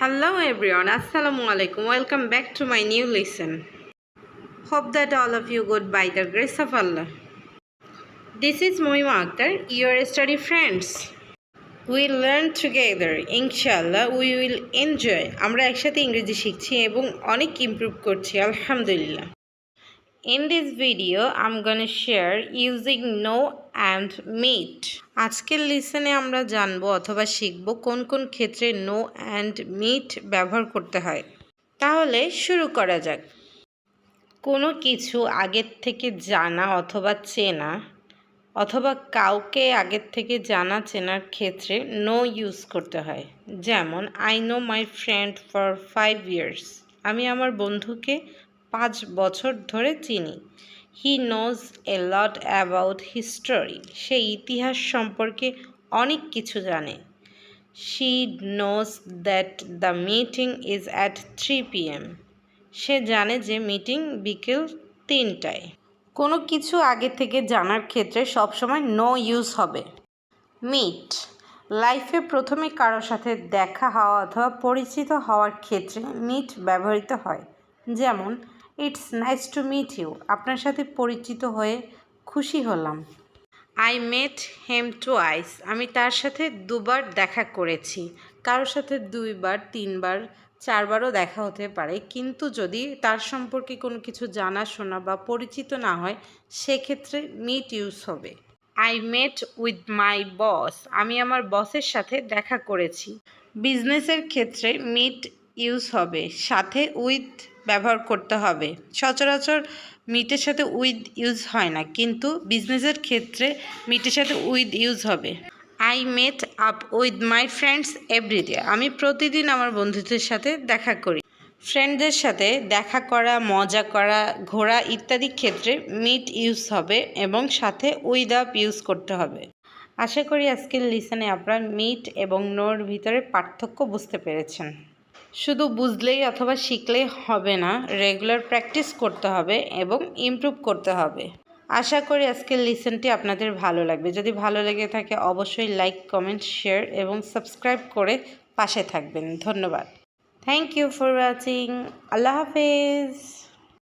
Hello everyone, Assalamu alaikum. Welcome back to my new lesson. Hope that all of you good by the grace of Allah. This is Moima Akhtar, your study friends. We learn together. Inshallah, we will enjoy. আমরা একসাথে ইংরেজি শিখছি এবং অনেক improve করছি আলহামদুলিল্লাহ. In this video, I'm gonna share using no and meet. আজকের লেসনে আমরা জানবো অথবা শিখব কোন কোন ক্ষেত্রে no and meet ব্যবহার করতে হয়। তাহলে শুরু করা যাক। কোনো কিছু আগের থেকে জানা অথবা চেনা অথবা কাউকে আগের থেকে জানা চেনার ক্ষেত্রে no ইউজ করতে হয়। যেমন I know my friend for 5 years. আমি আমার বন্ধুকে 5 বছর ধরে চিনি। He knows a lot about history. সে ইতিহাস সম্পর্কে অনেক কিছু জানে। She knows that the meeting is at 3 p.m. সে জানে যে মিটিং বিকেল 3টায়। কোনো কিছু আগে থেকে জানার ক্ষেত্রে সবসময় নো ইউজ হবে। মিট লাইফে প্রথমে কারোর সাথে দেখা হওয়া অথবা পরিচিত হওয়ার ক্ষেত্রে মিট ব্যবহৃত হয়। যেমন it's nice to meet you, আপনার সাথে পরিচিত হয়ে খুশি হলাম। আই মেট হেম টুয়াইস, আমি তার সাথে 2বার দেখা করেছি। কারোর সাথে 2বার 3বার 4বারও দেখা হতে পারে, কিন্তু যদি তার সম্পর্কে কোনো কিছু জানাশোনা বা পরিচিত না হয় সেক্ষেত্রে মিট ইউজ হবে। আই মেট উইথ মাই বস, আমি আমার বসের সাথে দেখা করেছি। বিজনেসের ক্ষেত্রে মিট ইউজ হবে, সাথে উইথ ব্যবহার করতে হবে। সচরাচর মিটের সাথে উইথ ইউজ হয় না, কিন্তু বিজনেসের ক্ষেত্রে মিটের সাথে উইথ ইউজ হবে। I met up with my friends everyday, আমি প্রতিদিন আমার বন্ধুদের সাথে দেখা করি। ফ্রেন্ডদের সাথে দেখা করা, মজা করা, ঘোরা ইত্যাদি ক্ষেত্রে মিট ইউজ হবে এবং সাথে উইথ আপ ইউজ করতে হবে। আশা করি আজকের লিসনে আপনারা মিট এবং নোর ভিতরে পার্থক্য বুঝতে পেরেছেন। শুধু বুঝলেই অথবা শিখলেই হবে না, রেগুলার প্র্যাকটিস করতে হবে এবং ইমপ্রুভ করতে হবে। আশা করি আজকের লিসনটি আপনাদের ভালো লাগবে। যদি ভালো লেগে থাকে অবশ্যই লাইক, কমেন্ট, শেয়ার এবং সাবস্ক্রাইব করে পাশে থাকবেন। ধন্যবাদ। Thank you for watching. Allah হাফেজ।